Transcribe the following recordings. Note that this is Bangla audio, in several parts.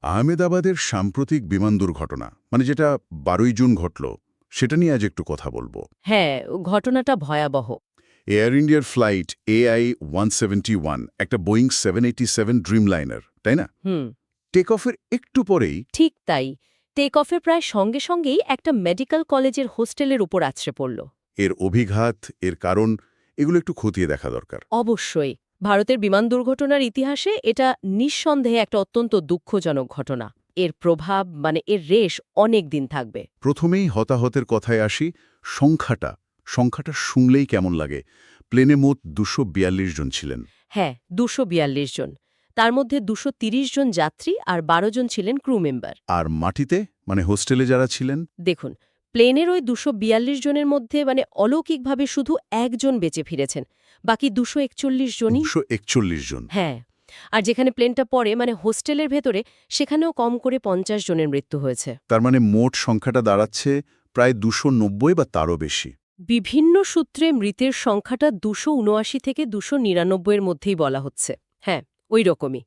আহমেদাবাদের সাম্প্রতিক বিমান দুর্ঘটনা মানে যেটা ১২ই জুন ঘটল সেটা নিয়ে আজ একটু কথা বলবো। হ্যাঁ, ঘটনাটা ভয়াবহ। এয়ার ইন্ডিয়ার ফ্লাইট AI-171 একটা বোয়িং 787 ড্রিমলাইনার, তাই না? হুম, টেক অফের একটু পরেই ঠিক তাই। টেক অফের প্রায় সঙ্গে সঙ্গেই একটা মেডিকেল কলেজের হোস্টেলের উপর আছড়ে পড়ল। এর অভিঘাত, এর কারণ এগুলো একটু খতিয়ে দেখা দরকার। অবশ্যই। ভারতের বিমান দুর্ঘটনার ইতিহাসে এটা নিঃসন্দেহে একটা অত্যন্ত দুঃখজনক ঘটনা। এর প্রভাব এর রেশ অনেক দিন থাকবে। প্রথমেই হতাহতের কথায় আসি। সংখ্যাটা শুনলেই কেমন লাগে। প্লেনে মোট ২৪২ জন ছিলেন। হ্যাঁ, ২৪২ জন। তার মধ্যে ২৩০ জন যাত্রী আর ১২ জন ছিলেন ক্রু মেম্বার। আর মাটিতে মানে হোস্টেলে যারা ছিলেন দেখুন, প্লেনের ওই ২৪২ জনের মধ্যে অলৌকিকভাবে শুধু একজন বেঁচে ফিরেছেন। বাকি ২৪১ জনই ২৪১ জন। হ্যাঁ। আর যেখানে প্লেনটা পড়ে হোস্টেলের ভেতরে, সেখানেও কম করে ৫০ জনের মৃত্যু হয়েছে। তার মানে মোট সংখ্যাটা দাঁড়াচ্ছে প্রায় ২৯০ বা তারও বেশি। বিভিন্ন সূত্রে মৃতের সংখ্যাটা ২৭৯ থেকে ২৯৯ এর মধ্যেই বলা হচ্ছে। হ্যাঁ, ওই রকমই।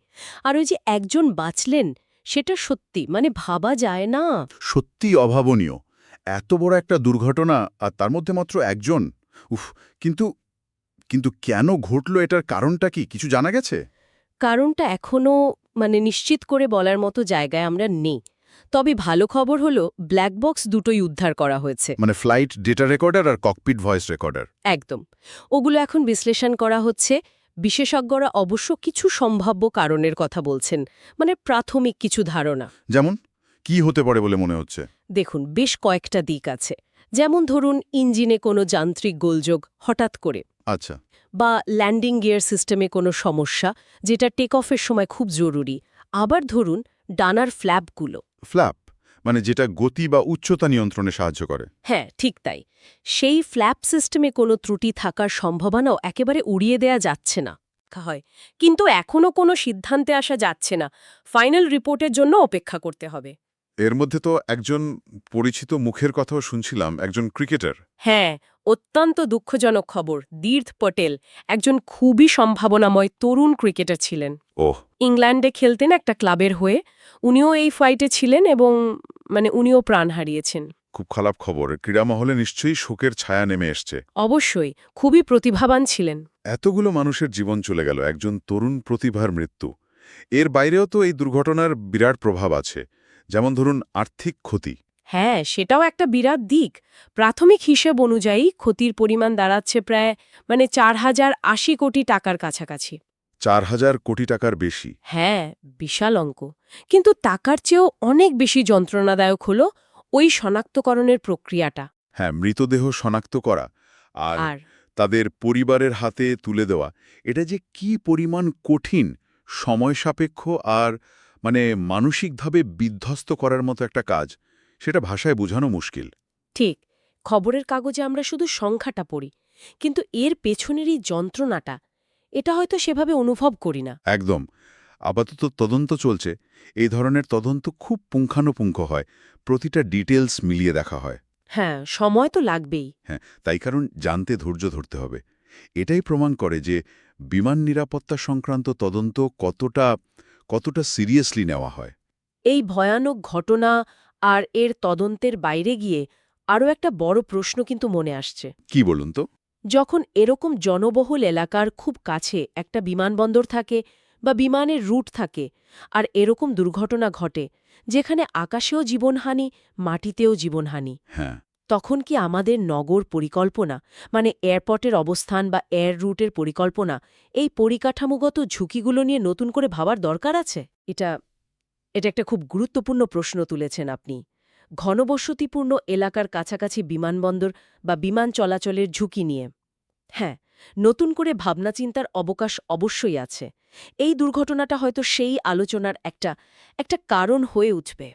আর ওই যে একজন বাঁচলেন, সেটা সত্যি ভাবা যায় না। সত্যিই অভাবনীয়। এত বড় একটা দুর্ঘটনা আর তার মধ্যে মাত্র একজন। উফ! কিন্তু কিন্তু কেন ঘটল, এটার কারণটা কি কিছু জানা গেছে? কারণটা এখনও নিশ্চিত করে বলার মতো জায়গায় আমরা নেই। তবে ভালো খবর হলো ব্ল্যাক বক্স দুটোই উদ্ধার করা হয়েছে। মানে ফ্লাইট ডেটা রেকর্ডার আর ককপিট ভয়েস রেকর্ডার। একদম। ওগুলো এখন বিশ্লেষণ করা হচ্ছে। বিশেষজ্ঞরা অবশ্য কিছু সম্ভাব্য কারণের কথা বলছেন, প্রাথমিক কিছু ধারণা। যেমন কি হতে পারে বলে মনে হচ্ছে? দেখুন, বেশ কয়েকটা দিক আছে। যেমন ধরুন, ইঞ্জিনে কোনো যান্ত্রিক গোলযোগ হঠাৎ করে, আচ্ছা। বা ল্যান্ডিং গিয়ার সিস্টেমে কোনো সমস্যা, যেটা টেক অফের সময় খুব জরুরি। আবার ধরুন, ডানার ফ্ল্যাপগুলো। ফ্ল্যাপ মানে যেটা গতি বা উচ্চতা নিয়ন্ত্রণে সাহায্য করে। হ্যাঁ, ঠিক তাই। সেই ফ্ল্যাপ সিস্টেমে কোনো ত্রুটি থাকার সম্ভাবনাও একেবারে উড়িয়ে দেয়া যাচ্ছে না। হয়, কিন্তু এখনও কোনো সিদ্ধান্তে আসা যাচ্ছে না। ফাইনাল রিপোর্টের জন্য অপেক্ষা করতে হবে। এর মধ্যে তো একজন পরিচিত মুখের কথাও শুনছিলাম, একজন ক্রিকেটার। হ্যাঁ, অত্যন্ত দুঃখজনক খবর। তীর্থ পটেল একজন খুবই সম্ভাবনাময় তরুণ ক্রিকেটার ছিলেন। ওহ! ইংল্যান্ডে খেলতেন একটা ক্লাবের হয়ে। উনিও এই ফাইটে ছিলেন এবং উনিও প্রাণ হারিয়েছেন। খুব খারাপ খবর। ক্রীড়া মহলে নিশ্চয়ই শোকের ছায়া নেমে এসছে। অবশ্যই, খুবই প্রতিভাবান ছিলেন। এতগুলো মানুষের জীবন চলে গেল, একজন তরুণ প্রতিভার মৃত্যু। এর বাইরেও তো এই দুর্ঘটনার বিরাট প্রভাব আছে। যেমন ধরুন আর্থিক ক্ষতি। হ্যাঁ, সেটাও একটা বিরাট দিক। প্রাথমিক হিসেব অনুযায়ী ক্ষতির পরিমাণ দাঁড়াচ্ছে প্রায় ৪,০৮০ কোটি টাকার কাছাকাছি। ৪,০০০ কোটি টাকার বেশি। হ্যাঁ, বিশাল অঙ্ক। কিন্তু টাকার চেয়েও অনেক বেশি যন্ত্রণাদায়ক হলো ওই শনাক্তকরণের প্রক্রিয়াটা। হ্যাঁ, মৃতদেহ শনাক্ত করা আর আর তাদের পরিবারের হাতে তুলে দেওয়া, এটা যে কি পরিমাণ কঠিন, সময় সাপেক্ষ আর মানসিকভাবে বিধ্বস্ত করার মতো একটা কাজ, সেটা ভাষায় বোঝানো মুশকিল। ঠিক, খবরের কাগজে আমরা শুধু সংখ্যাটা পড়ি, কিন্তু এর পেছনেরই যন্ত্রণাটা, এটা হয়তো সেভাবে অনুভব করি না। একদম। আপাতত তদন্ত চলছে। এই ধরনের তদন্ত খুব পুঙ্খানুপুঙ্খ হয়, প্রতিটা ডিটেলস মিলিয়ে দেখা হয়। হ্যাঁ, সময় তো লাগবেই। হ্যাঁ, তাই কারণ জানতে ধৈর্য ধরতে হবে। এটাই প্রমাণ করে যে বিমান নিরাপত্তা সংক্রান্ত তদন্ত কতটা সিরিয়াসলি নেওয়া হয়। এই ভয়ানক ঘটনা আর এর তদন্তের বাইরে গিয়ে আরও একটা বড় প্রশ্ন কিন্তু মনে আসছে। কি বলুন তো? যখন এরকম জনবহুল এলাকার খুব কাছে একটা বিমানবন্দর থাকে বা বিমানের রুট থাকে, আর এরকম দুর্ঘটনা ঘটে যেখানে আকাশেও জীবনহানি, মাটিতেও জীবনহানি, হ্যাঁ। তখন কি আমাদের নগর পরিকল্পনা, এয়ারপোর্টের অবস্থান বা এয়ার রুটের পরিকল্পনা, এই পরিকাঠামোগত ঝুঁকিগুলো নিয়ে নতুন করে ভাবার দরকার আছে? এটা এটা একটা খুব গুরুত্বপূর্ণ প্রশ্ন তুলেছেন আপনি। ঘনবসতিপূর্ণ এলাকার কাছাকাছি বিমানবন্দর বা বিমান চলাচলের ঝুঁকি নিয়ে হ্যাঁ, নতুন করে ভাবনাচিন্তার অবকাশ অবশ্যই আছে। এই দুর্ঘটনাটা হয়তো সেই আলোচনার একটা কারণ হয়ে উঠবে।